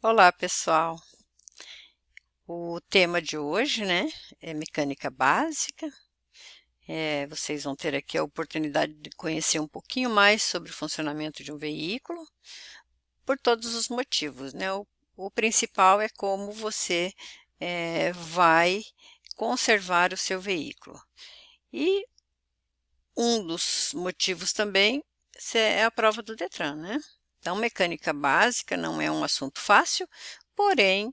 Olá, pessoal. O tema de hoje, né, é mecânica básica. Vocês vão ter aqui a oportunidade de conhecer um pouquinho mais sobre o funcionamento de um veículo, por todos os motivos, né? O principal é como você vai conservar o seu veículo. E um dos motivos também é a prova do Detran, né? Então, mecânica básica não é um assunto fácil, porém,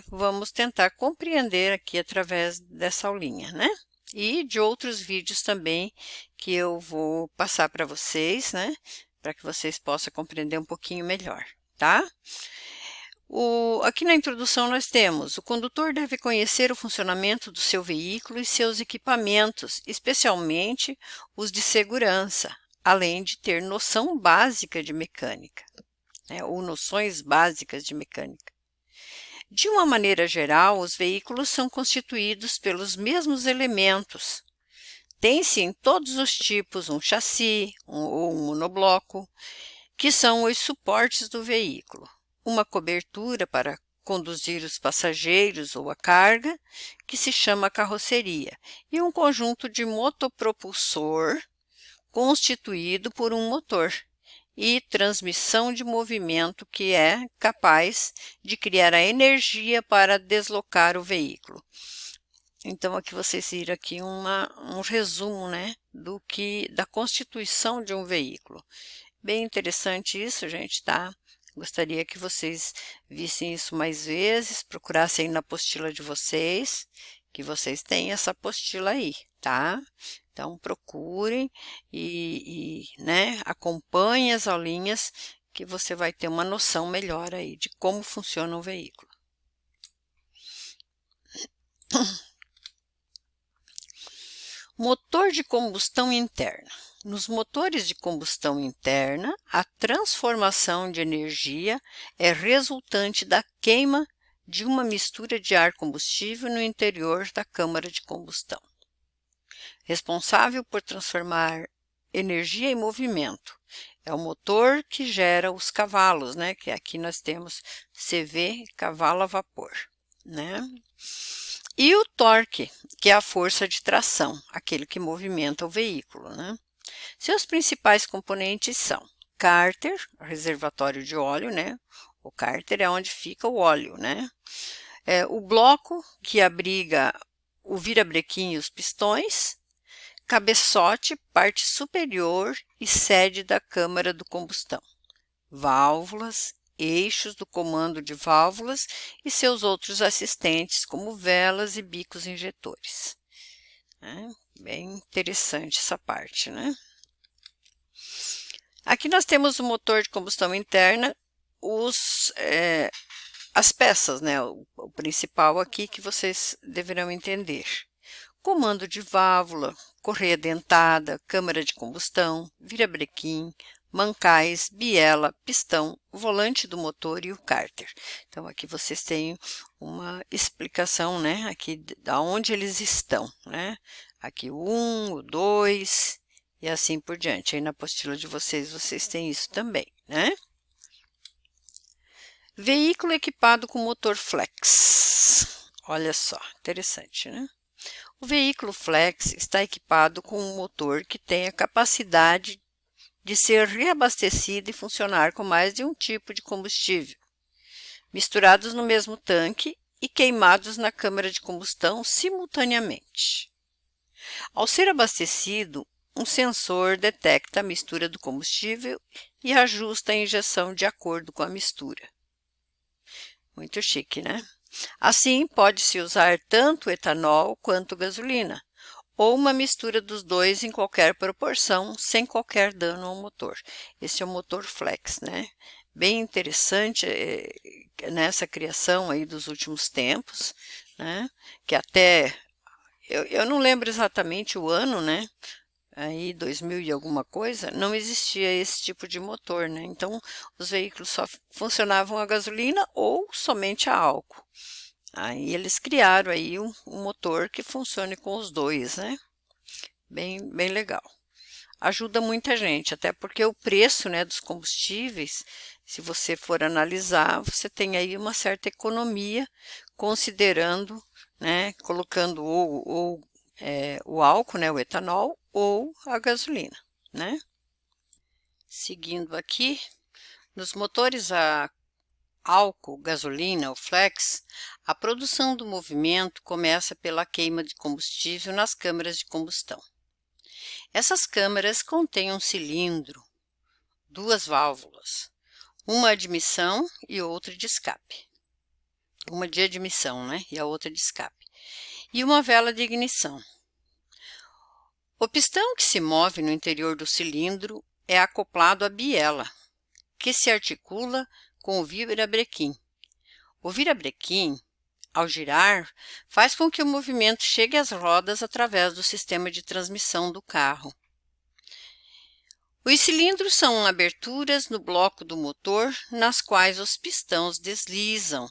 vamos tentar compreender aqui através dessa aulinha, né? E de outros vídeos também que eu vou passar para vocês, né? Para que vocês possam compreender um pouquinho melhor, tá? Aqui na introdução nós temos: o condutor deve conhecer o funcionamento do seu veículo e seus equipamentos, especialmente os de segurança, além de ter noção básica de mecânica, né, ou noções básicas de mecânica. De uma maneira geral, os veículos são constituídos pelos mesmos elementos. Tem-se em todos os tipos um chassi ou um monobloco, que são os suportes do veículo, uma cobertura para conduzir os passageiros ou a carga, que se chama carroceria, e um conjunto de motopropulsor constituído por um motor e transmissão de movimento que é capaz de criar a energia para deslocar o veículo. Então, aqui vocês viram aqui um resumo, né, da constituição de um veículo. Bem interessante isso, gente, tá? Gostaria que vocês vissem isso mais vezes, procurassem na apostila de vocês, que vocês têm essa apostila aí, tá? Então, procurem né, acompanhem as aulinhas, que você vai ter uma noção melhor aí de como funciona o veículo. Motor de combustão interna. Nos motores de combustão interna, a transformação de energia é resultante da queima de uma mistura de ar combustível no interior da câmara de combustão, responsável por transformar energia em movimento. É o motor que gera os cavalos, né? Que aqui nós temos CV, cavalo a vapor, né? E o torque, que é a força de tração, aquele que movimenta o veículo, né? Seus principais componentes são cárter, reservatório de óleo, né? O cárter é onde fica o óleo, né? O bloco, que abriga o virabrequim e os pistões, cabeçote, parte superior e sede da câmara do combustão, válvulas, eixos do comando de válvulas e seus outros assistentes, como velas e bicos injetores. Bem interessante essa parte, né? Aqui nós temos o motor de combustão interna, as peças, né? O principal aqui que vocês deverão entender: comando de válvula, correia dentada, câmara de combustão, virabrequim, mancais, biela, pistão, volante do motor e o cárter. Então, aqui vocês têm uma explicação, né? Aqui da onde eles estão, né? Aqui o 1, o 2 e assim por diante. Aí na apostila de vocês têm isso também, né? Veículo equipado com motor flex. Olha só, interessante, né? O veículo flex está equipado com um motor que tem a capacidade de ser reabastecido e funcionar com mais de um tipo de combustível, misturados no mesmo tanque e queimados na câmara de combustão simultaneamente. Ao ser abastecido, um sensor detecta a mistura do combustível e ajusta a injeção de acordo com a mistura. Muito chique, né? Assim, pode-se usar tanto etanol quanto gasolina, ou uma mistura dos dois em qualquer proporção, sem qualquer dano ao motor. Esse é o motor flex, né? Bem interessante nessa criação aí dos últimos tempos, né? Que até, eu não lembro exatamente o ano, né? Aí 2000 e alguma coisa, não existia esse tipo de motor, né? Então, os veículos só funcionavam a gasolina ou somente a álcool. Aí eles criaram aí um motor que funcione com os dois, né? Bem legal. Ajuda muita gente, até porque o preço, né, dos combustíveis se você for analisar, você tem aí uma certa economia, considerando, né, colocando o álcool, né, o etanol, ou a gasolina, né? Seguindo aqui, nos motores a álcool, gasolina ou flex, a produção do movimento começa pela queima de combustível nas câmaras de combustão. Essas câmaras contêm um cilindro, duas válvulas, uma admissão e outra de escape. Uma de admissão, né? E a outra de escape. E uma vela de ignição. O pistão que se move no interior do cilindro é acoplado à biela, que se articula com o virabrequim. O virabrequim, ao girar, faz com que o movimento chegue às rodas através do sistema de transmissão do carro. Os cilindros são aberturas no bloco do motor, nas quais os pistões deslizam,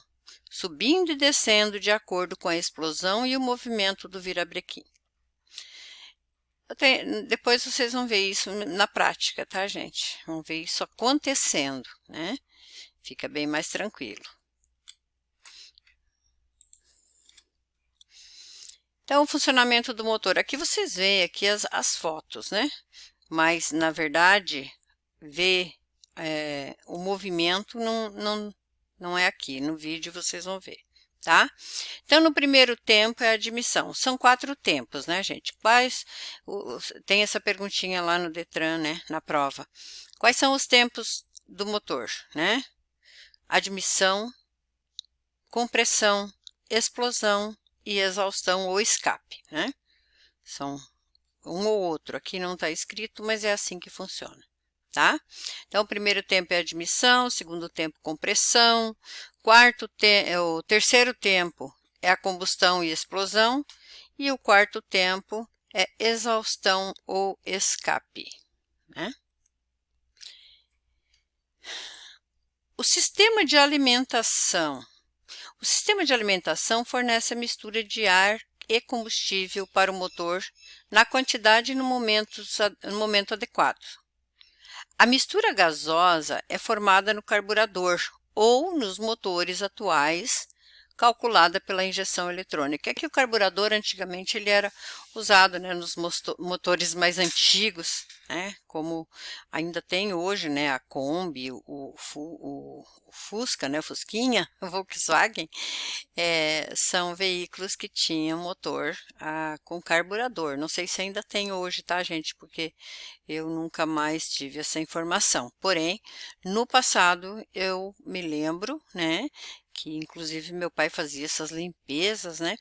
subindo e descendo de acordo com a explosão e o movimento do virabrequim. Depois vocês vão ver isso na prática, tá, gente? Vão ver isso acontecendo, né? Fica bem mais tranquilo. Então, o funcionamento do motor. Aqui vocês veem aqui as fotos, né? Mas, na verdade, ver o movimento não é aqui. No vídeo vocês vão ver, tá? Então, no primeiro tempo é a admissão. São 4 tempos, né, gente? Tem essa perguntinha lá no Detran, né, na prova. Quais são os tempos do motor, né? Admissão, compressão, explosão e exaustão ou escape, né? São um ou outro, aqui não está escrito, mas é assim que funciona, tá? Então, o primeiro tempo é admissão, o segundo tempo compressão, o terceiro tempo é a combustão e explosão, e o quarto tempo é exaustão ou escape, né? O sistema de alimentação. O sistema de alimentação fornece a mistura de ar e combustível para o motor na quantidade e no momento adequado. A mistura gasosa é formada no carburador ou nos motores atuais, calculada pela injeção eletrônica. É que o carburador antigamente ele era usado, né, nos motores mais antigos, né, como ainda tem hoje, né, a Kombi, o Fusca, né, o Fusquinha, o Volkswagen, são veículos que tinham motor com carburador. Não sei se ainda tem hoje, tá, gente? Porque eu nunca mais tive essa informação. Porém, no passado eu me lembro, né, que inclusive meu pai fazia essas limpezas, né,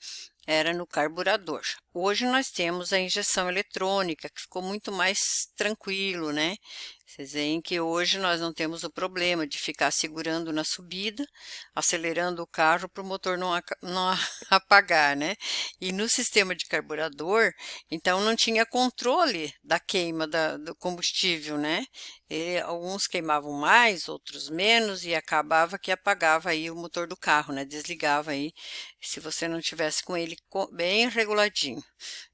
era no carburador. Hoje nós temos a injeção eletrônica, que ficou muito mais tranquilo, né? Vocês veem que hoje nós não temos o problema de ficar segurando na subida, acelerando o carro para o motor não apagar, né? E no sistema de carburador, então não tinha controle da queima do combustível, né? Alguns queimavam mais, outros menos, e acabava que apagava aí o motor do carro, né? Desligava aí, se você não tivesse com ele bem reguladinho.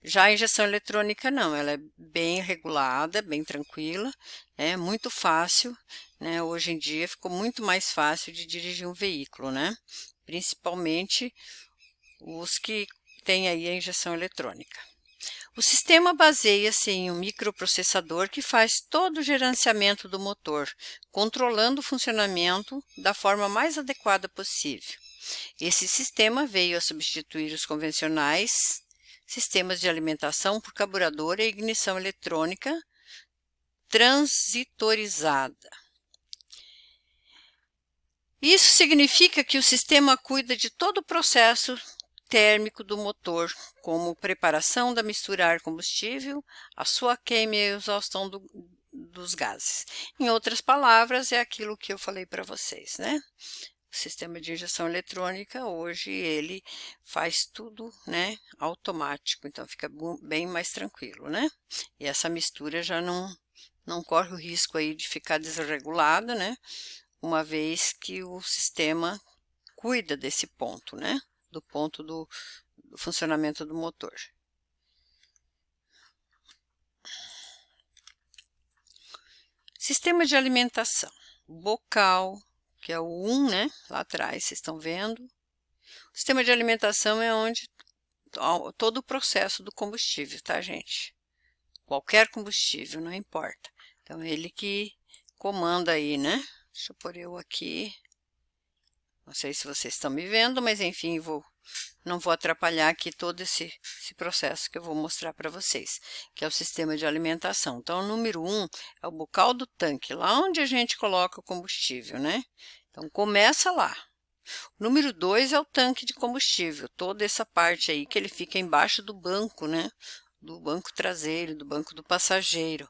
Já a injeção eletrônica não, ela é bem regulada, bem tranquila, é muito fácil, né? Hoje em dia ficou muito mais fácil de dirigir um veículo, né? Principalmente os que têm aí a injeção eletrônica. O sistema baseia-se em um microprocessador que faz todo o gerenciamento do motor, controlando o funcionamento da forma mais adequada possível. Esse sistema veio a substituir os convencionais sistemas de alimentação por carburador e ignição eletrônica transitorizada. Isso significa que o sistema cuida de todo o processo térmico do motor, como preparação da mistura ar-combustível, a sua queima e a exaustão dos gases. Em outras palavras, é aquilo que eu falei para vocês, né? O sistema de injeção eletrônica, hoje, ele faz tudo, né, automático, então fica bem mais tranquilo, né? E essa mistura já não corre o risco aí de ficar desregulada, né? Uma vez que o sistema cuida desse ponto, né? Do ponto do funcionamento do motor. Sistema de alimentação. bocal, que é o 1, né? Lá atrás, vocês estão vendo. O sistema de alimentação é onde todo o processo do combustível, tá, gente? Qualquer combustível, não importa. Então, ele que comanda aí, né? Deixa eu pôr eu aqui. Não sei se vocês estão me vendo, mas enfim, não vou atrapalhar aqui todo esse processo que eu vou mostrar para vocês, que é o sistema de alimentação. Então, o número 1 é o bocal do tanque, lá onde a gente coloca o combustível, né? Então, começa lá. O número 2 é o tanque de combustível, toda essa parte aí que ele fica embaixo do banco, né? Do banco traseiro, do banco do passageiro.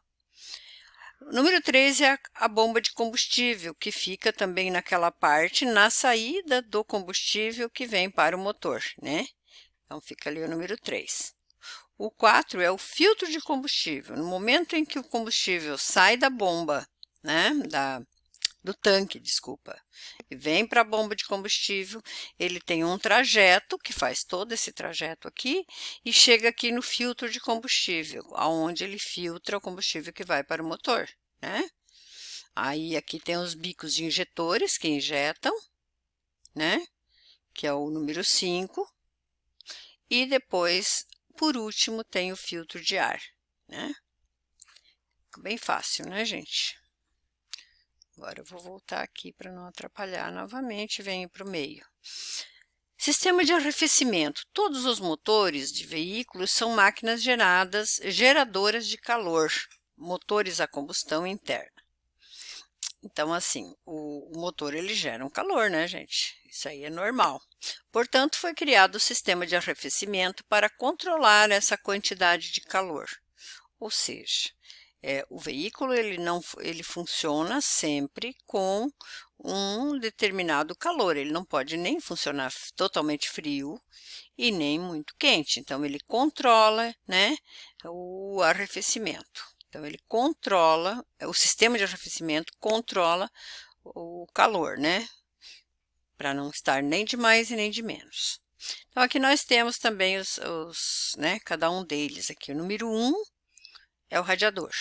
O número 3 é a bomba de combustível, que fica também naquela parte, na saída do combustível que vem para o motor, né? Então, fica ali o número 3. O 4 é o filtro de combustível. No momento em que o combustível sai da bomba, né? Do tanque, desculpa, e vem para a bomba de combustível, ele tem um trajeto, que faz todo esse trajeto aqui, e chega aqui no filtro de combustível, onde ele filtra o combustível que vai para o motor, né? Aí aqui tem os bicos de injetores que injetam, né? Que é o número 5. E depois, por último, tem o filtro de ar, né? Bem fácil, né, gente? Agora eu vou voltar aqui para não atrapalhar novamente, venho para o meio. Sistema de arrefecimento. Todos os motores de veículos são máquinas geradoras de calor, motores a combustão interna. Então, assim, o motor ele gera um calor, né, gente? Isso aí é normal. Portanto, foi criado o sistema de arrefecimento para controlar essa quantidade de calor. Ou seja, o veículo ele funciona sempre com um determinado calor. Ele não pode nem funcionar totalmente frio e nem muito quente. Então, ele controla, né, o arrefecimento. Então, ele controla, o sistema de arrefecimento controla o calor, né, para não estar nem de mais e nem de menos. Então, aqui nós temos também né, cada um deles aqui. O número 1 é o radiador,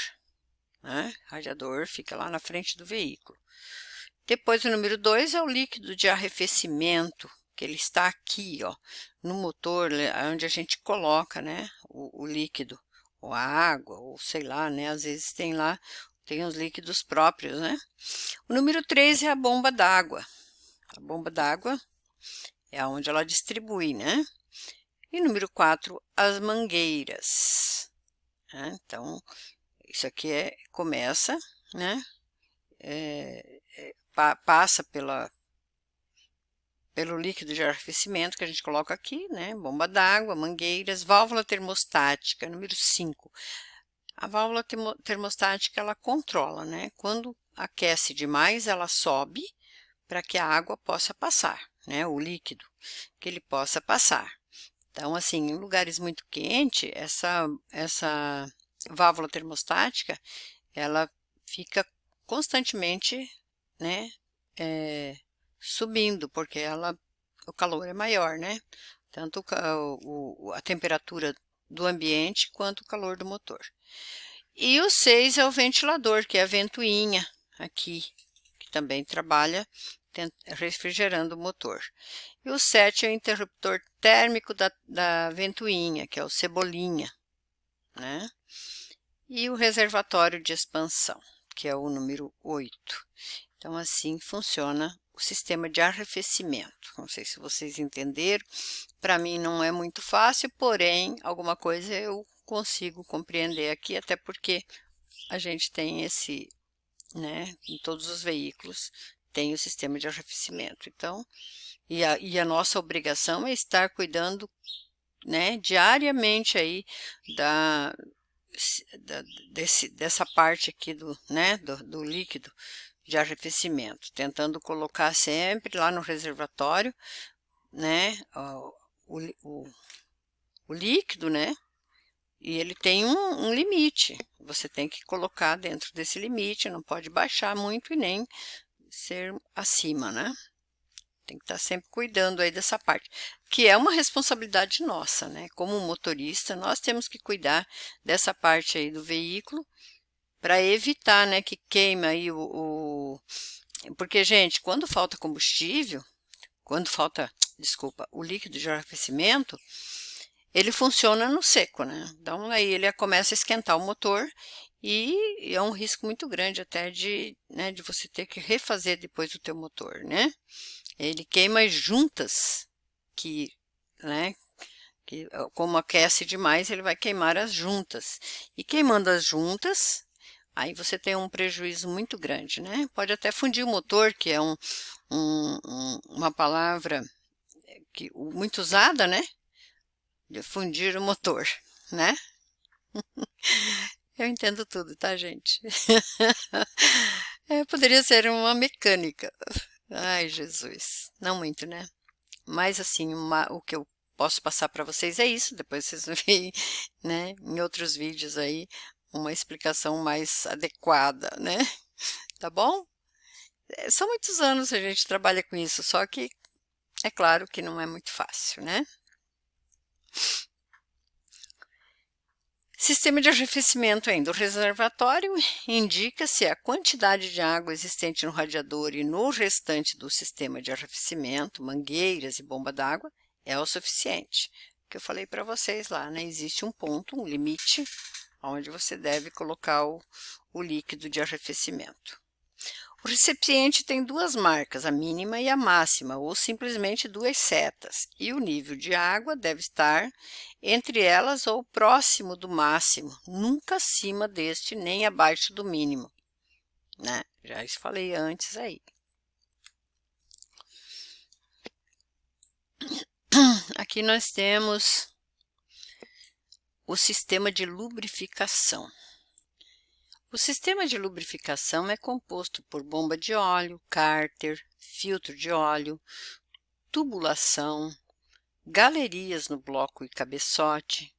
né? O radiador fica lá na frente do veículo. Depois, o número 2 é o líquido de arrefecimento, que ele está aqui, ó, no motor, onde a gente coloca, né, o líquido, ou a água, ou sei lá, né, às vezes tem os líquidos próprios, né. O número 3 é a bomba d'água. A bomba d'água é onde ela distribui, né. E número 4, as mangueiras. Então, isso aqui começa, né, passa pelo líquido de arrefecimento que a gente coloca aqui, né? Bomba d'água, mangueiras, válvula termostática, número 5. A válvula termostática, ela controla, né? Quando aquece demais, ela sobe para que a água possa passar, né? O líquido, que ele possa passar. Então, assim, em lugares muito quentes, essa válvula termostática, ela fica constantemente, né, subindo, porque o calor é maior, né? Tanto a temperatura do ambiente quanto o calor do motor. E o 6 é o ventilador, que é a ventoinha aqui, que também trabalha refrigerando o motor. E o 7 é o interruptor térmico da ventoinha, que é o cebolinha, né? E o reservatório de expansão, que é o número 8. Então, assim funciona o sistema de arrefecimento. Não sei se vocês entenderam. Para mim não é muito fácil, porém, alguma coisa eu consigo compreender aqui, até porque a gente tem né, em todos os veículos, tem o sistema de arrefecimento. Então, e a nossa obrigação é estar cuidando, né, diariamente aí dessa parte aqui né, do líquido de arrefecimento, tentando colocar sempre lá no reservatório, né, o líquido, né, e ele tem um limite, você tem que colocar dentro desse limite, não pode baixar muito e nem ser acima, né, tem que estar sempre cuidando aí dessa parte, que é uma responsabilidade nossa, né, como motorista, nós temos que cuidar dessa parte aí do veículo, para evitar, né, que queime aí Porque, gente, quando falta combustível, desculpa, o líquido de arrefecimento, ele funciona no seco, né? Então aí ele começa a esquentar o motor e é um risco muito grande até de você ter que refazer depois o teu motor, né? Ele queima as juntas que, né, que como aquece demais, ele vai queimar as juntas. E queimando as juntas, aí você tem um prejuízo muito grande, né? Pode até fundir o motor, que é uma palavra muito usada, né? De fundir o motor, né? Eu entendo tudo, tá, gente? Poderia ser uma mecânica. Ai, Jesus. Não muito, né? Mas, assim, o que eu posso passar para vocês é isso. Depois vocês veem, né, em outros vídeos aí, uma explicação mais adequada, né? Tá bom? São muitos anos que a gente trabalha com isso, só que é claro que não é muito fácil, né? Sistema de arrefecimento ainda. O reservatório indica se a quantidade de água existente no radiador e no restante do sistema de arrefecimento, mangueiras e bomba d'água, é o suficiente. O que eu falei para vocês lá, né? Existe um ponto, um limite, onde você deve colocar o líquido de arrefecimento. O recipiente tem duas marcas, a mínima e a máxima, ou simplesmente duas setas, e o nível de água deve estar entre elas ou próximo do máximo, nunca acima deste nem abaixo do mínimo, né? Já falei antes aí. Aqui nós temos o sistema de lubrificação. O sistema de lubrificação é composto por bomba de óleo, cárter, filtro de óleo, tubulação, galerias no bloco e cabeçote,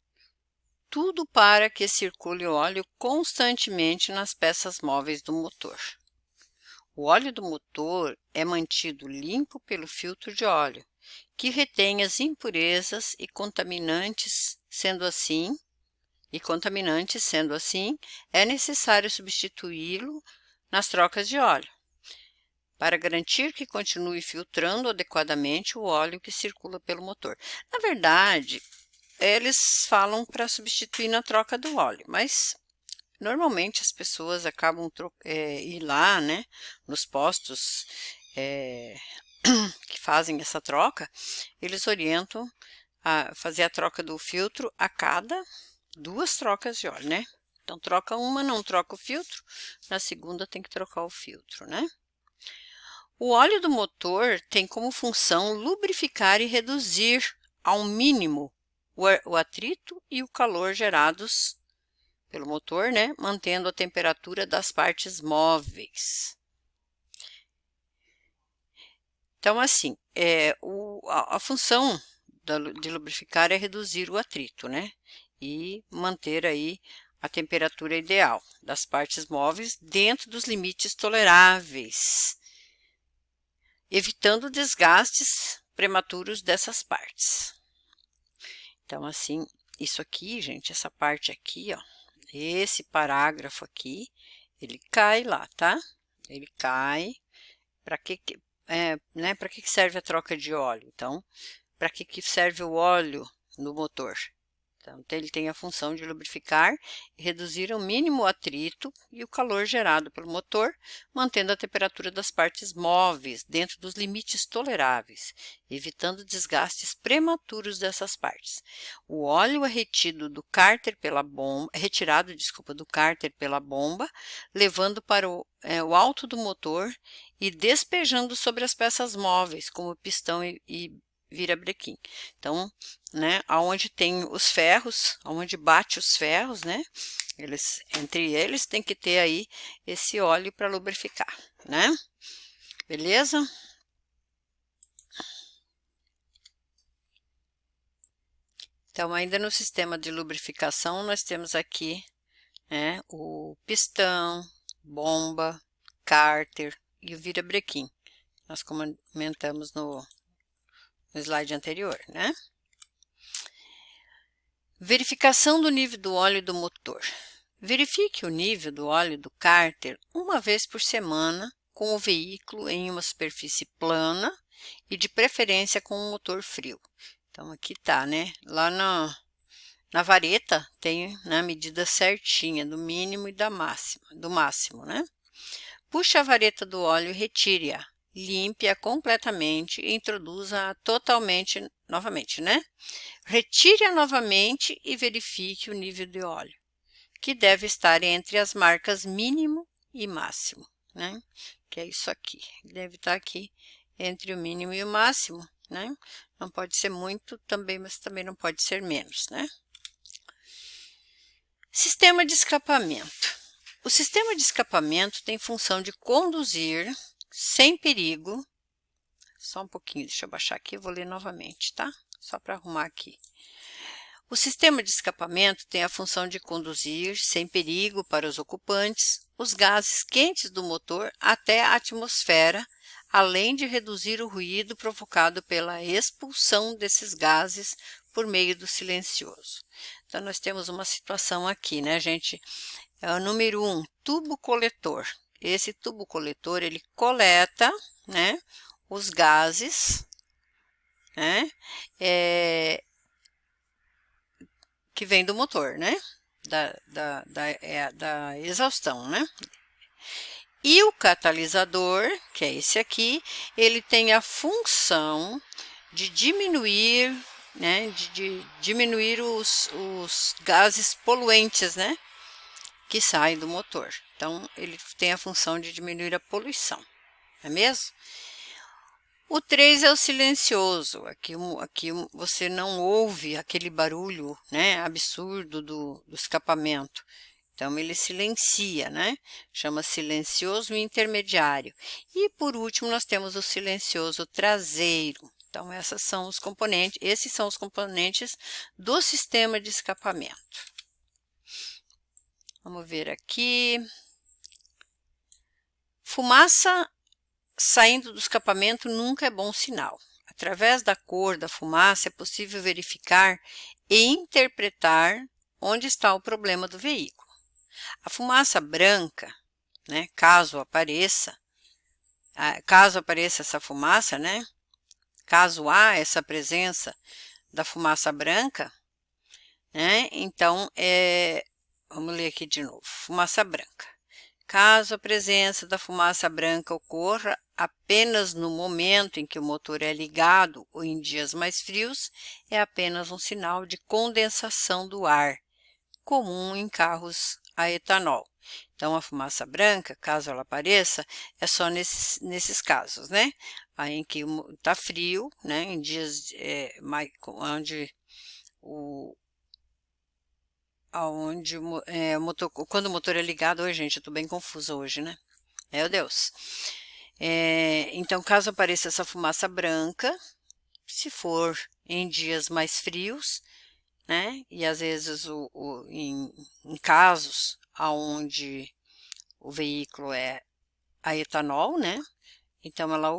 tudo para que circule óleo constantemente nas peças móveis do motor. O óleo do motor é mantido limpo pelo filtro de óleo, que retém as impurezas e contaminantes, sendo assim, é necessário substituí-lo nas trocas de óleo, para garantir que continue filtrando adequadamente o óleo que circula pelo motor. Na verdade, eles falam para substituir na troca do óleo, mas normalmente as pessoas acabam ir lá, né, nos postos que fazem essa troca, eles orientam a fazer a troca do filtro a cada 2 trocas de óleo, né? Então, troca uma, não troca o filtro, na segunda tem que trocar o filtro, né? O óleo do motor tem como função lubrificar e reduzir ao mínimo o atrito e o calor gerados pelo motor, né? Mantendo a temperatura das partes móveis. Então, assim, a função de lubrificar é reduzir o atrito, né? E manter aí a temperatura ideal das partes móveis dentro dos limites toleráveis, evitando desgastes prematuros dessas partes. Então, assim, isso aqui, gente, essa parte aqui, ó, esse parágrafo aqui, ele cai lá, tá? Ele cai. Para que serve a troca de óleo? Então, para que serve o óleo no motor? Então, ele tem a função de lubrificar e reduzir ao mínimo o atrito e o calor gerado pelo motor, mantendo a temperatura das partes móveis dentro dos limites toleráveis, evitando desgastes prematuros dessas partes. O óleo é retirado do cárter pela bomba, levando para o alto do motor e despejando sobre as peças móveis, como pistão e virabrequim. Então, né, aonde tem os ferros, aonde bate os ferros, né, entre eles tem que ter aí esse óleo para lubrificar, né? Beleza? Então, ainda no sistema de lubrificação, nós temos aqui, né, o pistão, bomba, cárter e o virabrequim. Nós comentamos no slide anterior, né? Verificação do nível do óleo do motor. Verifique o nível do óleo do cárter uma vez por semana com o veículo em uma superfície plana e de preferência com um motor frio. Então aqui tá, né? Lá na vareta tem, né, a medida certinha do mínimo e do máximo, né? Puxe a vareta do óleo e retire-a. Limpe-a completamente e introduza-a totalmente novamente, né? Retire-a novamente e verifique o nível de óleo, que deve estar entre as marcas mínimo e máximo, né? Que é isso aqui. Deve estar aqui entre o mínimo e o máximo, né? Não pode ser muito também, mas também não pode ser menos, né? Sistema de escapamento. O sistema de escapamento tem função de conduzir sem perigo. Só um pouquinho, deixa eu baixar aqui, eu vou ler novamente, tá? Só para arrumar aqui. O sistema de escapamento tem a função de conduzir, sem perigo para os ocupantes, os gases quentes do motor até a atmosfera, além de reduzir o ruído provocado pela expulsão desses gases por meio do silencioso. Então, nós temos uma situação aqui, né, gente? É o número 1, tubo coletor. Esse tubo coletor, ele coleta, né, os gases, né, que vem do motor, né, da exaustão, né. E o catalisador, que é esse aqui, ele tem a função de diminuir, né, de diminuir os gases poluentes, né, que saem do motor. Então, ele tem a função de diminuir a poluição, não é mesmo? O 3 é o silencioso. Aqui você não ouve aquele barulho, né, absurdo do escapamento. Então, ele silencia, né? Chama silencioso intermediário. E, por último, nós temos o silencioso traseiro. Então, esses são os componentes do sistema de escapamento. Vamos ver aqui. Fumaça saindo do escapamento nunca é bom sinal. Através da cor da fumaça é possível verificar e interpretar onde está o problema do veículo. A fumaça branca, né, caso apareça essa fumaça, né, caso há essa presença da fumaça branca, né, então, vamos ler aqui de novo, fumaça branca. Caso a presença da fumaça branca ocorra apenas no momento em que o motor é ligado ou em dias mais frios, é apenas um sinal de condensação do ar, comum em carros a etanol. Então, a fumaça branca, caso ela apareça, é só nesses casos, né? Aí em que está frio, né? Em dias onde o motor, quando o motor é ligado, oi gente, eu estou bem confusa hoje, né? Meu Deus. Então, caso apareça essa fumaça branca, se for em dias mais frios, né? E às vezes em casos onde o veículo é a etanol, né? Então ela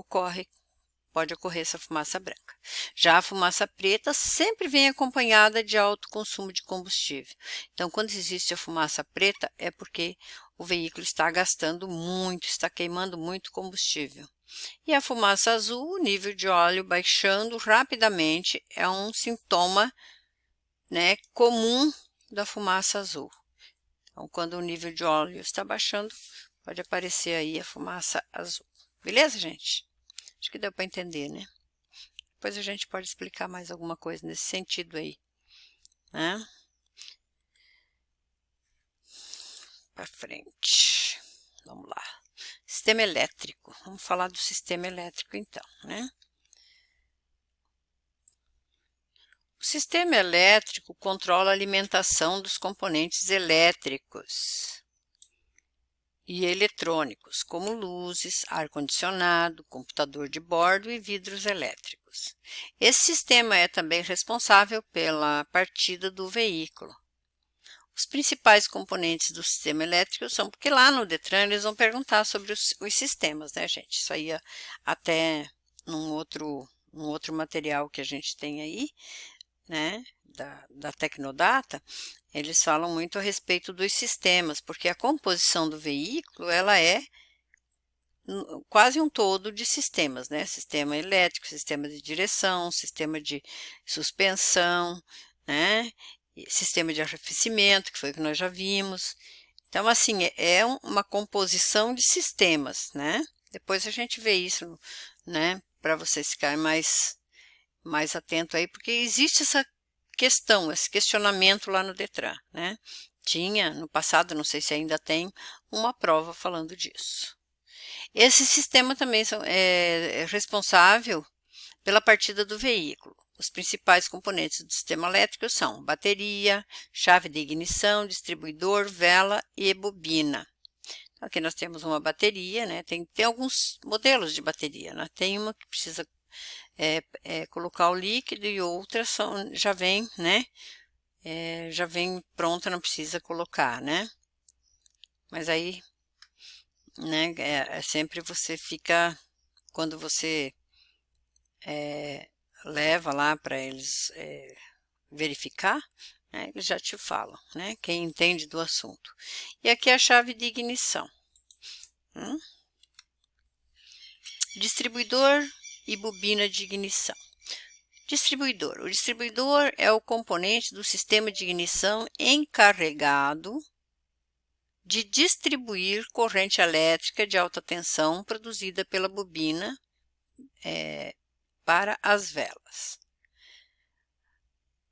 pode ocorrer essa fumaça branca. Já a fumaça preta sempre vem acompanhada de alto consumo de combustível. Então, quando existe a fumaça preta, é porque o veículo está gastando muito, está queimando muito combustível. E a fumaça azul, o nível de óleo baixando rapidamente, é um sintoma, né, comum da fumaça azul. Então, quando o nível de óleo está baixando, pode aparecer aí a fumaça azul. Beleza, gente? Acho que deu para entender, né? Depois a gente pode explicar mais alguma coisa nesse sentido aí, né? Para frente. Vamos lá. Sistema elétrico. Vamos falar do sistema elétrico então, né? O sistema elétrico controla a alimentação dos componentes elétricos e eletrônicos, como luzes, ar-condicionado, computador de bordo e vidros elétricos. Esse sistema é também responsável pela partida do veículo. Os principais componentes do sistema elétrico são, porque lá no Detran eles vão perguntar sobre os sistemas, né, gente? Isso aí até num outro material que a gente tem aí, né, da Tecnodata, eles falam muito a respeito dos sistemas, porque a composição do veículo, ela é quase um todo de sistemas, né? Sistema elétrico, sistema de direção, sistema de suspensão, né? E sistema de arrefecimento, que foi o que nós já vimos. Então, assim, é uma composição de sistemas, né? Depois a gente vê isso, né? Para vocês ficarem mais atento aí, porque existe essa questão, esse questionamento lá no Detran, né? Tinha no passado, não sei se ainda tem, uma prova falando disso. Esse sistema também é responsável pela partida do veículo. Os principais componentes do sistema elétrico são bateria, chave de ignição, distribuidor, vela e bobina. Aqui nós temos uma bateria, né? Tem alguns modelos de bateria, né? Tem uma que precisa colocar o líquido e outras já vem, né? Já vem pronta, não precisa colocar, né? Mas aí, né? Sempre você fica, quando você leva lá para eles verificar, né, eles já te falam, né? Quem entende do assunto. E aqui é a chave de ignição. Distribuidor e bobina de ignição. Distribuidor. O distribuidor é o componente do sistema de ignição encarregado de distribuir corrente elétrica de alta tensão produzida pela bobina para as velas.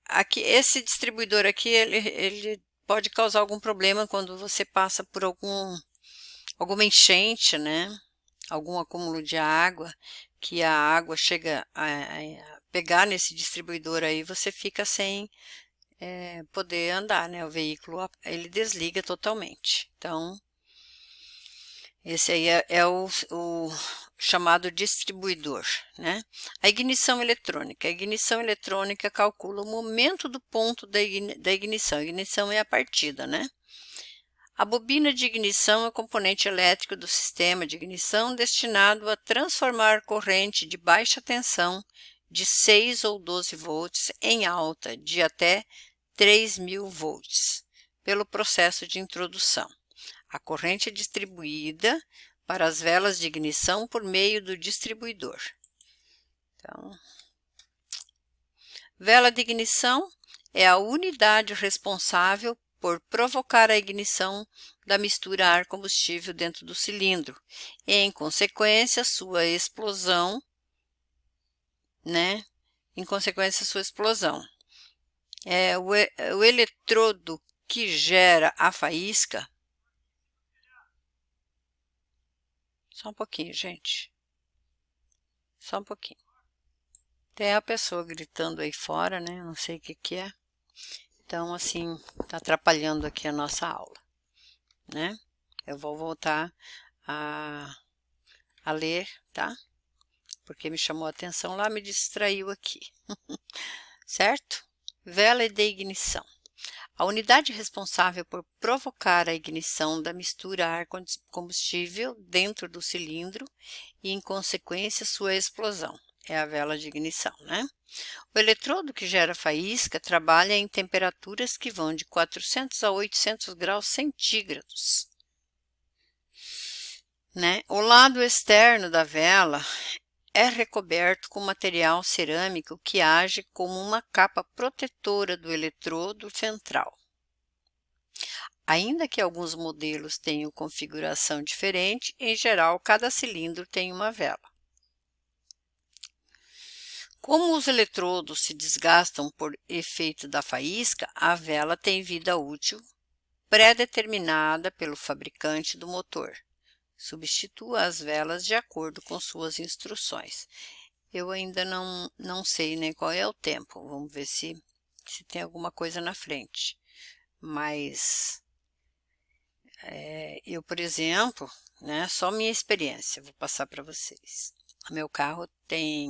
Aqui, esse distribuidor aqui, ele pode causar algum problema quando você passa por alguma enchente, né? Algum acúmulo de água, que a água chega a pegar nesse distribuidor aí, você fica sem poder andar, né? O veículo, ele desliga totalmente. Então, esse aí é o chamado distribuidor, né? A ignição eletrônica. A ignição eletrônica calcula o momento do ponto da ignição. A ignição é a partida, né? A bobina de ignição é o componente elétrico do sistema de ignição destinado a transformar corrente de baixa tensão de 6 ou 12 volts em alta de até 3.000 volts pelo processo de introdução. A corrente é distribuída para as velas de ignição por meio do distribuidor. Então, vela de ignição é a unidade responsável por provocar a ignição da mistura ar-combustível dentro do cilindro e, em consequência, sua explosão, né? Em consequência, sua explosão. O eletrodo que gera a faísca. Só um pouquinho, gente. Só um pouquinho. Tem a pessoa gritando aí fora, né? Não sei o que é. Então, assim, tá atrapalhando aqui a nossa aula, né? Eu vou voltar a ler, tá? Porque me chamou a atenção lá, me distraiu aqui. Certo? Vela de ignição. A unidade responsável por provocar a ignição da mistura ar-combustível dentro do cilindro e, em consequência, sua explosão. É a vela de ignição, né? O eletrodo que gera faísca trabalha em temperaturas que vão de 400 a 800 graus centígrados, né? O lado externo da vela é recoberto com material cerâmico que age como uma capa protetora do eletrodo central. Ainda que alguns modelos tenham configuração diferente, em geral, cada cilindro tem uma vela. Como os eletrodos se desgastam por efeito da faísca, a vela tem vida útil pré-determinada pelo fabricante do motor. Substitua as velas de acordo com suas instruções. Eu ainda não sei nem qual é o tempo. Vamos ver se tem alguma coisa na frente. Mas eu, por exemplo, né, só minha experiência, vou passar para vocês. O meu carro tem...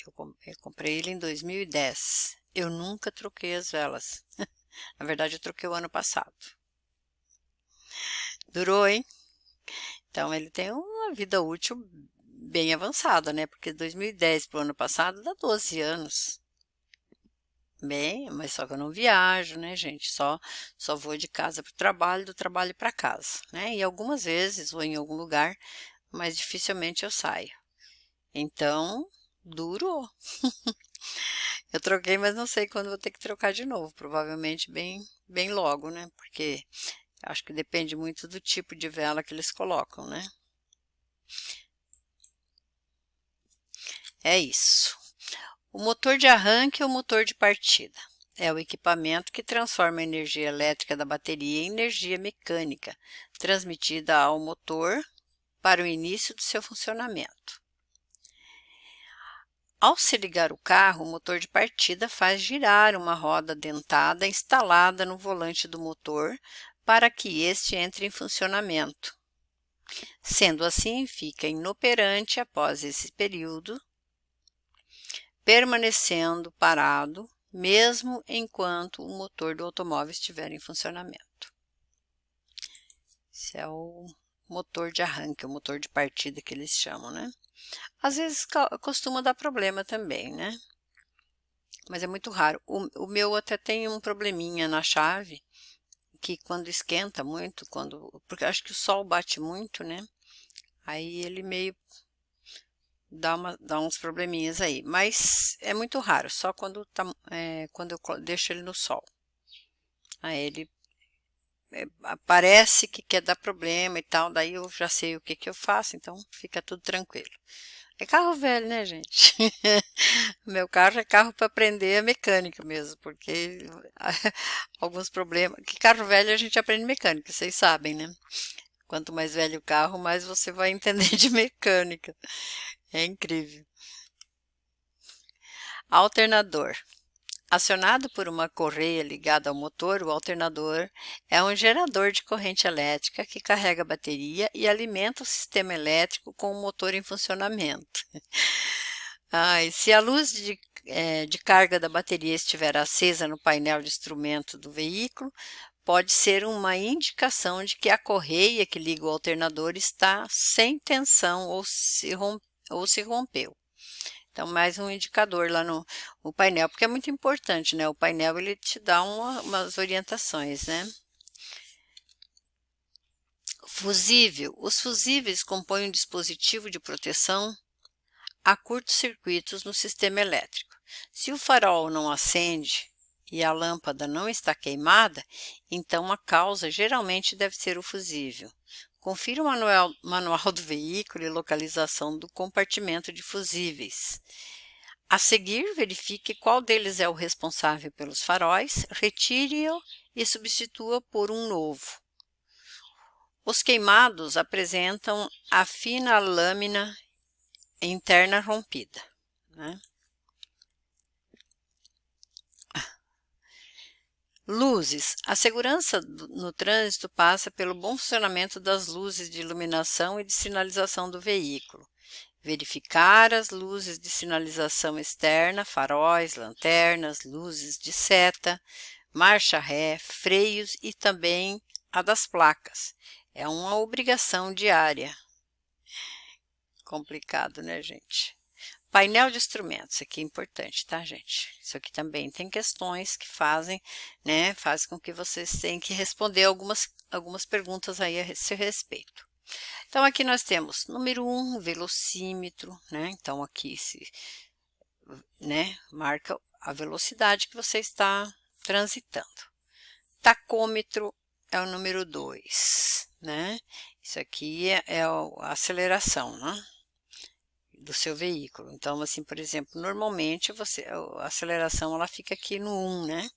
Eu comprei ele em 2010. Eu nunca troquei as velas. Na verdade, eu troquei o ano passado. Durou, hein? Então, ele tem uma vida útil bem avançada, né? Porque 2010 para o ano passado dá 12 anos. Bem, mas só que eu não viajo, né, gente? Só vou de casa para o trabalho, do trabalho para casa, né? E algumas vezes vou em algum lugar mas dificilmente eu saio. Então, durou. Eu troquei, mas não sei quando vou ter que trocar de novo. Provavelmente bem logo, né? Porque acho que depende muito do tipo de vela que eles colocam, né? É isso. O motor de arranque ou motor de partida é o equipamento que transforma a energia elétrica da bateria em energia mecânica, transmitida ao motor para o início do seu funcionamento. Ao se ligar o carro, o motor de partida faz girar uma roda dentada instalada no volante do motor para que este entre em funcionamento. Sendo assim, fica inoperante após esse período, permanecendo parado, mesmo enquanto o motor do automóvel estiver em funcionamento. Esse é o motor de arranque, o motor de partida que eles chamam, né? Às vezes costuma dar problema também, né? Mas é muito raro. O meu até tem um probleminha na chave, que quando esquenta muito, porque acho que o sol bate muito, né? Aí ele meio dá uns probleminhas aí. Mas é muito raro, só quando eu deixo ele no sol. Aí ele parece que quer dar problema e tal, daí eu já sei o que eu faço, então fica tudo tranquilo. É carro velho, né, gente? Meu carro é carro para aprender a mecânica mesmo, porque alguns problemas. Que carro velho a gente aprende mecânica, vocês sabem, né? Quanto mais velho o carro, mais você vai entender de mecânica. É incrível. Alternador. Acionado por uma correia ligada ao motor, o alternador é um gerador de corrente elétrica que carrega a bateria e alimenta o sistema elétrico com o motor em funcionamento. Se a luz de carga da bateria estiver acesa no painel de instrumento do veículo, pode ser uma indicação de que a correia que liga o alternador está sem tensão ou se rompeu. Então, mais um indicador lá no painel, porque é muito importante, né? O painel, ele te dá umas orientações, né? Fusível. Os fusíveis compõem um dispositivo de proteção a curtos-circuitos no sistema elétrico. Se o farol não acende e a lâmpada não está queimada, então a causa geralmente deve ser o fusível. Confira o manual do veículo e localização do compartimento de fusíveis. A seguir, verifique qual deles é o responsável pelos faróis, retire-o e substitua por um novo. Os queimados apresentam a fina lâmina interna rompida, né? Luzes. A segurança no trânsito passa pelo bom funcionamento das luzes de iluminação e de sinalização do veículo. Verificar as luzes de sinalização externa, faróis, lanternas, luzes de seta, marcha ré, freios e também a das placas. É uma obrigação diária. Complicado, né, gente? Painel de instrumentos, isso aqui é importante, tá, gente? Isso aqui também tem questões que fazem, né, faz com que vocês tenham que responder algumas perguntas aí a esse respeito. Então, aqui nós temos, número 1, velocímetro, né? Então, aqui marca a velocidade que você está transitando. Tacômetro é o número 2, né? Isso aqui é a aceleração, né? Do seu veículo. Então, assim, por exemplo, normalmente a aceleração ela fica aqui no 1, né?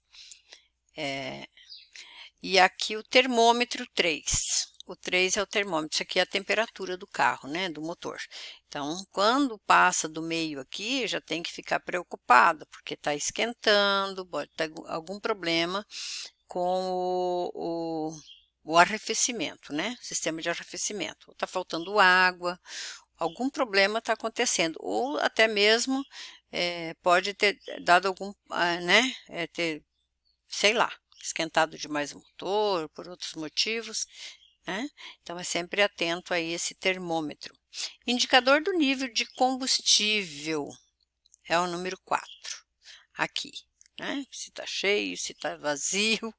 E aqui o termômetro 3. O 3 é o termômetro, isso aqui é a temperatura do carro, né? Do motor. Então, quando passa do meio aqui, já tem que ficar preocupado, porque está esquentando, pode ter algum problema com o arrefecimento, né? Sistema de arrefecimento. Está faltando água, algum problema está acontecendo, ou até mesmo pode ter dado algum, né, sei lá, esquentado demais o motor, por outros motivos, né? Então é sempre atento a esse termômetro. Indicador do nível de combustível é o número 4, aqui, né? Se está cheio, se está vazio,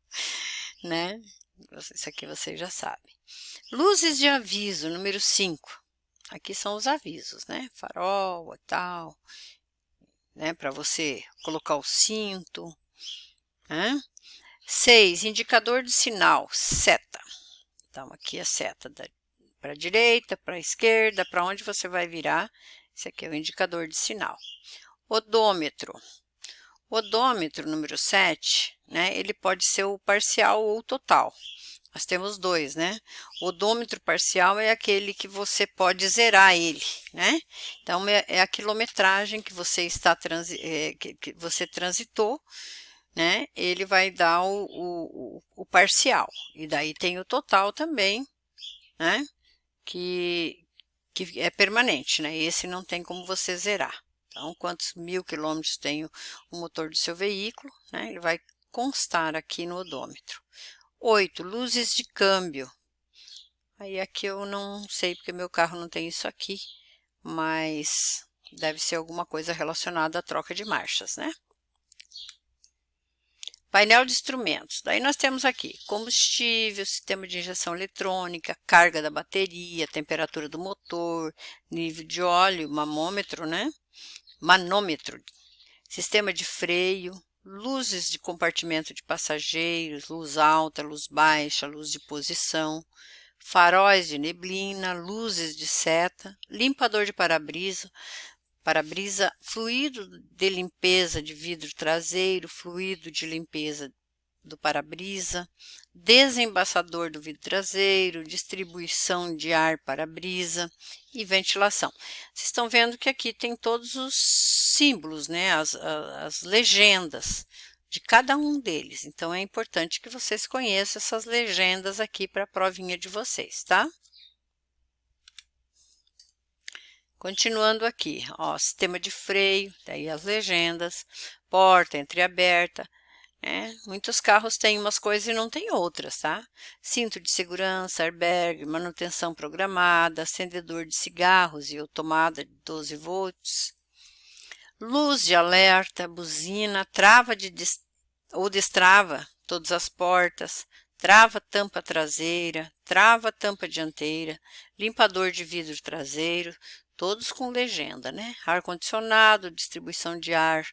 né? Isso aqui vocês já sabem. Luzes de aviso, número 5. Aqui são os avisos, né? Farol e tal, né? Para você colocar o cinto, né? 6, indicador de sinal, seta. Então, aqui a seta para a direita, para a esquerda, para onde você vai virar. Esse aqui é o indicador de sinal. Odômetro. O odômetro número 7, né? Ele pode ser o parcial ou o total. Nós temos dois, né? O odômetro parcial é aquele que você pode zerar ele, né? Então, é a quilometragem que você está que você transitou, né? Ele vai dar o parcial. E daí tem o total também, né? Que é permanente, né? Esse não tem como você zerar. Então, quantos 1000 quilômetros tem o motor do seu veículo, né? Ele vai constar aqui no odômetro. 8, luzes de câmbio. Aí aqui eu não sei porque meu carro não tem isso aqui, mas deve ser alguma coisa relacionada à troca de marchas, né? Painel de instrumentos. Daí nós temos aqui combustível, sistema de injeção eletrônica, carga da bateria, temperatura do motor, nível de óleo, mamômetro, né? Manômetro, sistema de freio, luzes de compartimento de passageiros, luz alta, luz baixa, luz de posição, faróis de neblina, luzes de seta, limpador de para-brisa, fluido de limpeza de vidro traseiro, fluido de limpeza do para-brisa, desembaçador do vidro traseiro, distribuição de ar para-brisa e ventilação. Vocês estão vendo que aqui tem todos os símbolos, né? As legendas de cada um deles. Então, é importante que vocês conheçam essas legendas aqui para a provinha de vocês, tá? Continuando aqui, ó, sistema de freio, daí as legendas, porta entreaberta, né? Muitos carros têm umas coisas e não tem outras, tá? Cinto de segurança, airbag, manutenção programada, acendedor de cigarros e tomada de 12 volts, luz de alerta, buzina, trava ou destrava todas as portas, trava tampa traseira, trava tampa dianteira, limpador de vidro traseiro, todos com legenda, né? Ar-condicionado, distribuição de ar,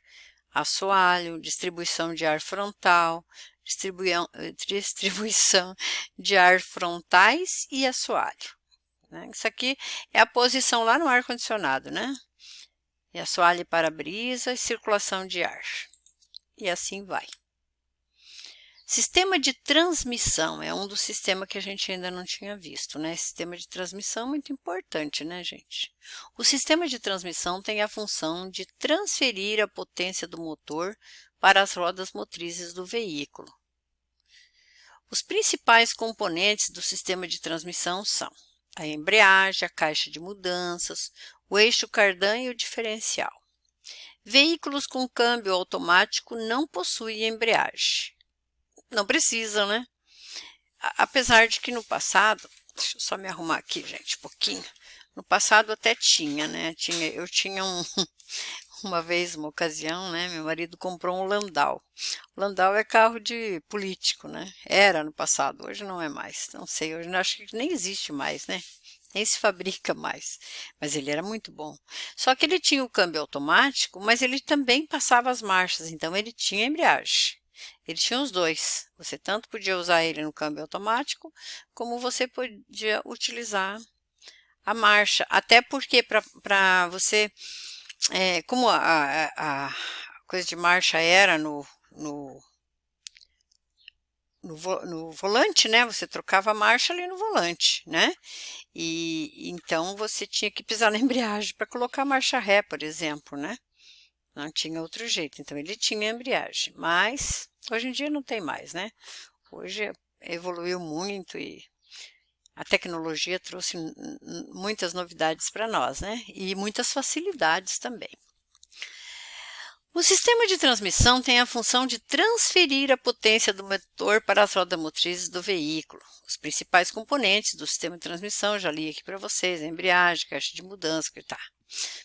assoalho, distribuição de ar frontal, distribuição de ar frontais e assoalho, né? Isso aqui é a posição lá no ar-condicionado, né? E assoalho e para-brisa e circulação de ar. E assim vai. Sistema de transmissão é um dos sistemas que a gente ainda não tinha visto, né? Sistema de transmissão é muito importante, né, gente? O sistema de transmissão tem a função de transferir a potência do motor para as rodas motrizes do veículo. Os principais componentes do sistema de transmissão são a embreagem, a caixa de mudanças, o eixo cardan e o diferencial. Veículos com câmbio automático não possuem embreagem. Não precisam, né? Apesar de que no passado, deixa eu só me arrumar aqui, gente, um pouquinho. No passado até tinha, né? Eu tinha uma vez, uma ocasião, né? Meu marido comprou um Landau. O Landau é carro de político, né? Era no passado, hoje não é mais. Não sei, hoje acho que nem existe mais, né? Nem se fabrica mais. Mas ele era muito bom. Só que ele tinha o câmbio automático, mas ele também passava as marchas, então ele tinha embreagem. Ele tinha os dois. Você tanto podia usar ele no câmbio automático, como você podia utilizar a marcha. Até porque para você, como a coisa de marcha era no volante, né? Você trocava a marcha ali no volante, né? E então você tinha que pisar na embreagem para colocar a marcha ré, por exemplo, né? Não tinha outro jeito. Então ele tinha embreagem, mas hoje em dia não tem mais, né? Hoje evoluiu muito e a tecnologia trouxe muitas novidades para nós, né? E muitas facilidades também. O sistema de transmissão tem a função de transferir a potência do motor para as rodas motrizes do veículo. Os principais componentes do sistema de transmissão, já li aqui para vocês, a embreagem, caixa de mudança, que tá.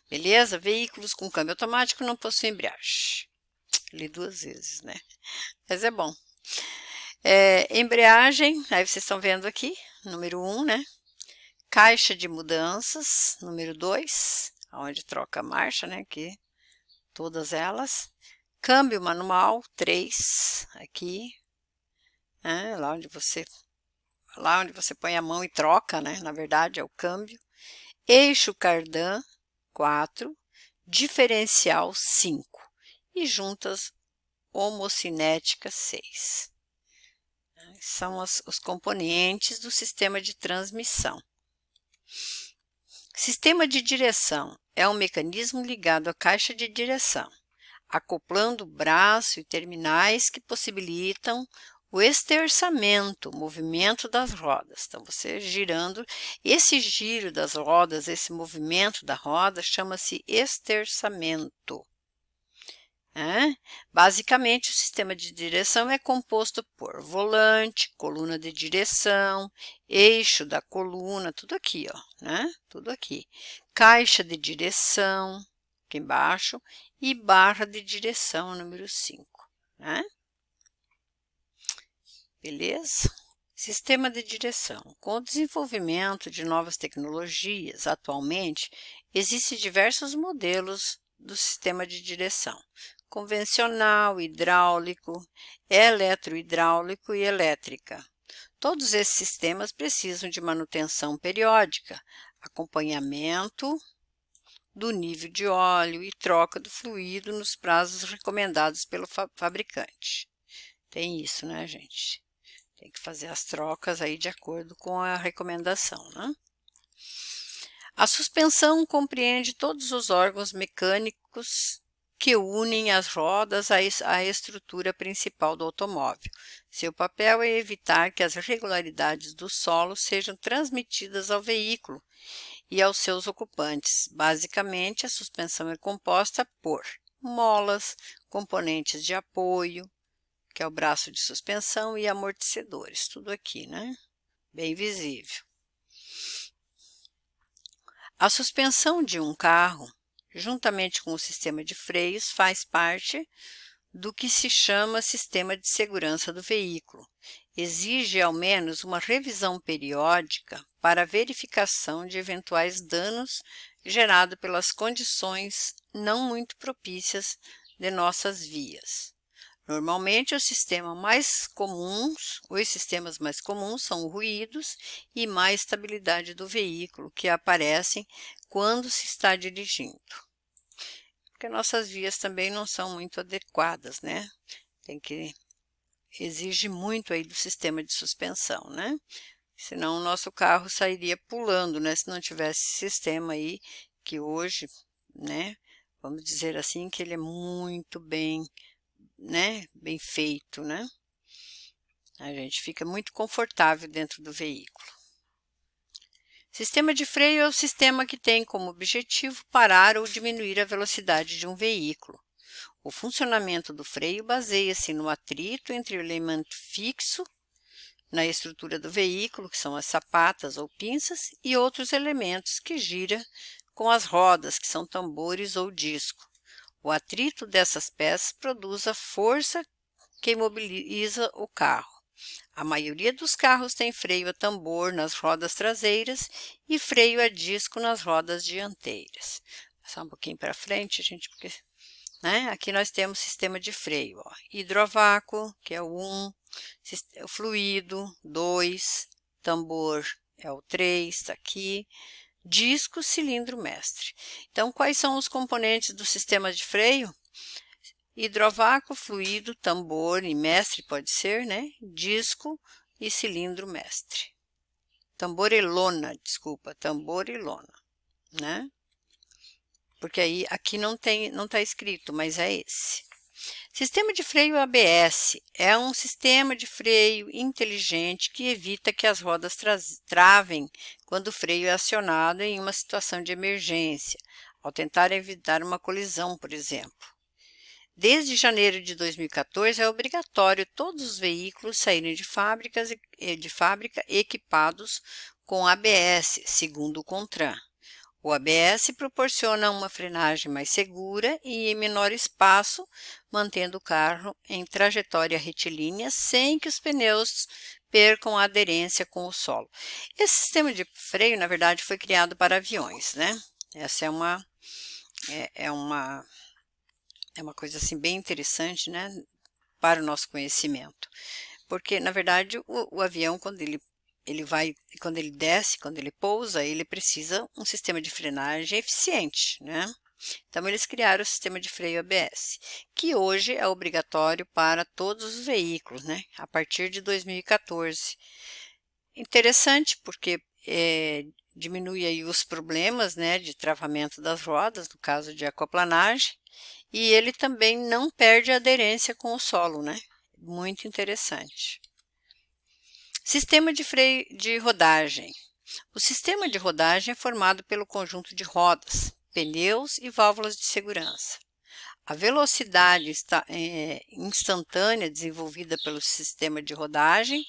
Beleza? Veículos com câmbio automático não possuem embreagem. Li 2 vezes, né? Mas é bom. Embreagem, aí vocês estão vendo aqui, número 1, né? Caixa de mudanças, número 2, onde troca a marcha, né? Aqui, todas elas. Câmbio manual, 3, aqui, né? Lá onde você põe a mão e troca, né? Na verdade, é o câmbio. Eixo cardan, 4. Diferencial, 5. E juntas homocinéticas, 6. São os componentes do sistema de transmissão. Sistema de direção é um mecanismo ligado à caixa de direção, acoplando braço e terminais que possibilitam o esterçamento, o movimento das rodas. Então, você girando, esse giro das rodas, esse movimento da roda, chama-se esterçamento. Basicamente, o sistema de direção é composto por volante, coluna de direção, eixo da coluna, tudo aqui, ó, né? Tudo aqui. Caixa de direção, aqui embaixo, e barra de direção, número 5, né? Beleza? Sistema de direção. Com o desenvolvimento de novas tecnologias, atualmente, existem diversos modelos do sistema de direção: convencional, hidráulico, eletrohidráulico e elétrica. Todos esses sistemas precisam de manutenção periódica, acompanhamento do nível de óleo e troca do fluido nos prazos recomendados pelo fabricante. Tem isso, né, gente? Tem que fazer as trocas aí de acordo com a recomendação, né? A suspensão compreende todos os órgãos mecânicos que unem as rodas à estrutura principal do automóvel. Seu papel é evitar que as irregularidades do solo sejam transmitidas ao veículo e aos seus ocupantes. Basicamente, a suspensão é composta por molas, componentes de apoio, que é o braço de suspensão, e amortecedores, tudo aqui, né? Bem visível. A suspensão de um carro, juntamente com o sistema de freios, faz parte do que se chama sistema de segurança do veículo. Exige ao menos uma revisão periódica para a verificação de eventuais danos gerados pelas condições não muito propícias de nossas vias. Normalmente, os sistemas mais comuns são ruídos e má estabilidade do veículo, que aparecem quando se está dirigindo. Porque nossas vias também não são muito adequadas, né? Exige muito aí do sistema de suspensão, né? Senão o nosso carro sairia pulando, né? Se não tivesse sistema aí, que hoje, né? Vamos dizer assim, que ele é muito bem, né, bem feito, né? A gente fica muito confortável dentro do veículo. Sistema de freio é o sistema que tem como objetivo parar ou diminuir a velocidade de um veículo. O funcionamento do freio baseia-se no atrito entre o elemento fixo na estrutura do veículo, que são as sapatas ou pinças, e outros elementos que giram com as rodas, que são tambores ou disco. O atrito dessas peças produz a força que imobiliza o carro. A maioria dos carros tem freio a tambor nas rodas traseiras e freio a disco nas rodas dianteiras. Vou passar um pouquinho para frente, gente, porque, né? Aqui nós temos sistema de freio, ó. Hidrovácuo, que é o 1, o fluido, 2, tambor é o 3, está aqui. Disco, cilindro mestre. Então, quais são os componentes do sistema de freio? Hidrovácuo, fluido, tambor e mestre pode ser, né? Disco e cilindro mestre. Tambor e lona, né? Porque aí aqui não está escrito, mas é esse. Sistema de freio ABS é um sistema de freio inteligente que evita que as rodas travem quando o freio é acionado em uma situação de emergência, ao tentar evitar uma colisão, por exemplo. Desde janeiro de 2014, é obrigatório todos os veículos saírem de fábrica equipados com ABS, segundo o CONTRAN. O ABS proporciona uma frenagem mais segura e em menor espaço, mantendo o carro em trajetória retilínea sem que os pneus percam a aderência com o solo. Esse sistema de freio, na verdade, foi criado para aviões, né? Essa é uma coisa assim bem interessante, né? Para o nosso conhecimento. Porque, na verdade, o avião, quando quando ele desce, quando ele pousa, ele precisa um sistema de frenagem eficiente, né? Então, eles criaram o sistema de freio ABS, que hoje é obrigatório para todos os veículos, né? A partir de 2014. Interessante, porque diminui aí os problemas, né, de travamento das rodas, no caso de aquaplanagem, e ele também não perde a aderência com o solo, né? Muito interessante. Sistema de freio de rodagem. O sistema de rodagem é formado pelo conjunto de rodas, pneus e válvulas de segurança. A velocidade instantânea desenvolvida pelo sistema de rodagem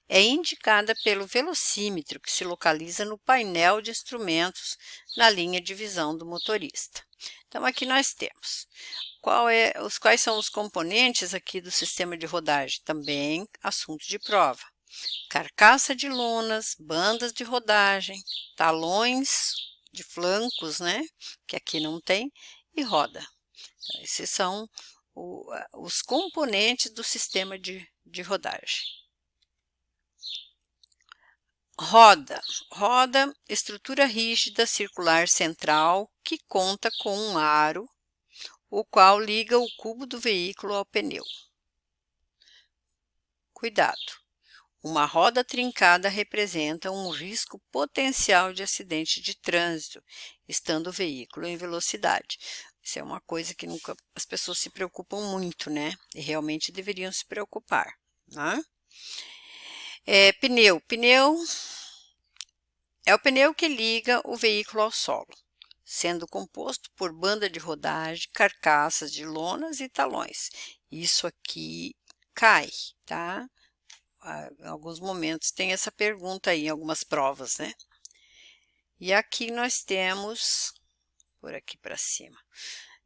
é indicada pelo velocímetro que se localiza no painel de instrumentos na linha de visão do motorista. Então, aqui nós temos quais são os componentes aqui do sistema de rodagem, também assunto de prova. Carcaça de lonas, bandas de rodagem, talões de flancos, né, que aqui não tem, e roda. Então, esses são os componentes do sistema de rodagem. Roda, estrutura rígida circular central que conta com um aro, o qual liga o cubo do veículo ao pneu. Cuidado! Uma roda trincada representa um risco potencial de acidente de trânsito, estando o veículo em velocidade. Isso é uma coisa que nunca as pessoas se preocupam muito, né? E realmente deveriam se preocupar, né? Pneu é o pneu que liga o veículo ao solo, sendo composto por banda de rodagem, carcaças de lonas e talões. Isso aqui cai, tá? Em alguns momentos tem essa pergunta aí, em algumas provas, né? E aqui nós temos, por aqui para cima,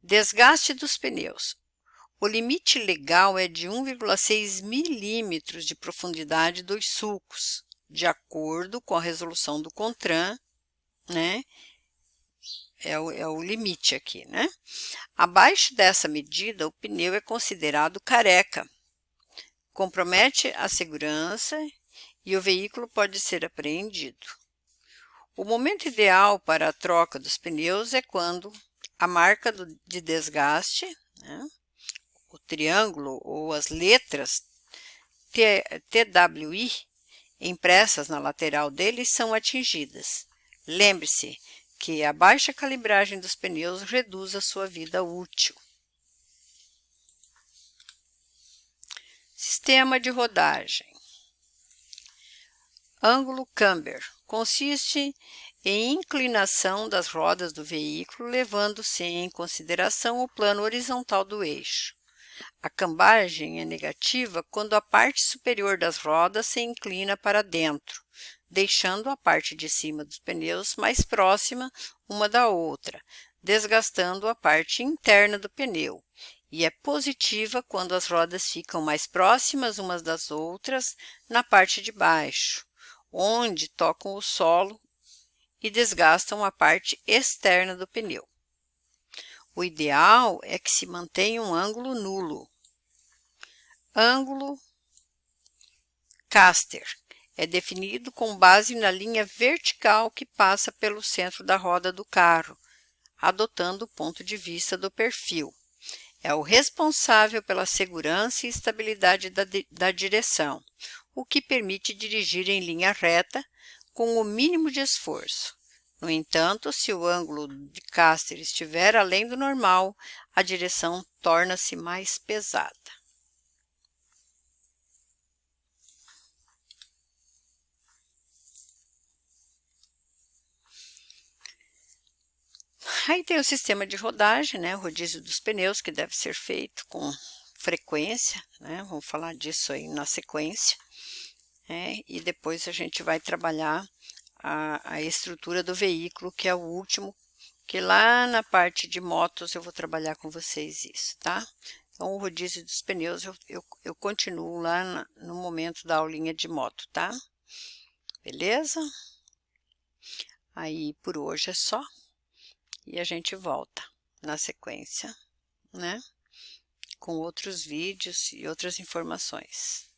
desgaste dos pneus. O limite legal é de 1,6 milímetros de profundidade dos sulcos, de acordo com a resolução do CONTRAN, né? É o limite aqui, né? Abaixo dessa medida, o pneu é considerado careca. Compromete a segurança e o veículo pode ser apreendido. O momento ideal para a troca dos pneus é quando a marca de desgaste, né, o triângulo ou as letras TWI impressas na lateral deles são atingidas. Lembre-se que a baixa calibragem dos pneus reduz a sua vida útil. Sistema de rodagem. Ângulo camber consiste em inclinação das rodas do veículo, levando-se em consideração o plano horizontal do eixo. A cambagem é negativa quando a parte superior das rodas se inclina para dentro, deixando a parte de cima dos pneus mais próxima uma da outra, desgastando a parte interna do pneu. E é positiva quando as rodas ficam mais próximas umas das outras na parte de baixo, onde tocam o solo e desgastam a parte externa do pneu. O ideal é que se mantenha um ângulo nulo. Ângulo caster é definido com base na linha vertical que passa pelo centro da roda do carro, adotando o ponto de vista do perfil. É o responsável pela segurança e estabilidade da direção, o que permite dirigir em linha reta com o mínimo de esforço. No entanto, se o ângulo de caster estiver além do normal, a direção torna-se mais pesada. Aí tem o sistema de rodagem, né, o rodízio dos pneus, que deve ser feito com frequência, né, vamos falar disso aí na sequência, né, e depois a gente vai trabalhar a estrutura do veículo, que é o último, que lá na parte de motos eu vou trabalhar com vocês isso, tá? Então, o rodízio dos pneus eu continuo lá no momento da aulinha de moto, tá? Beleza? Aí, por hoje é só, e a gente volta na sequência, né? Com outros vídeos e outras informações.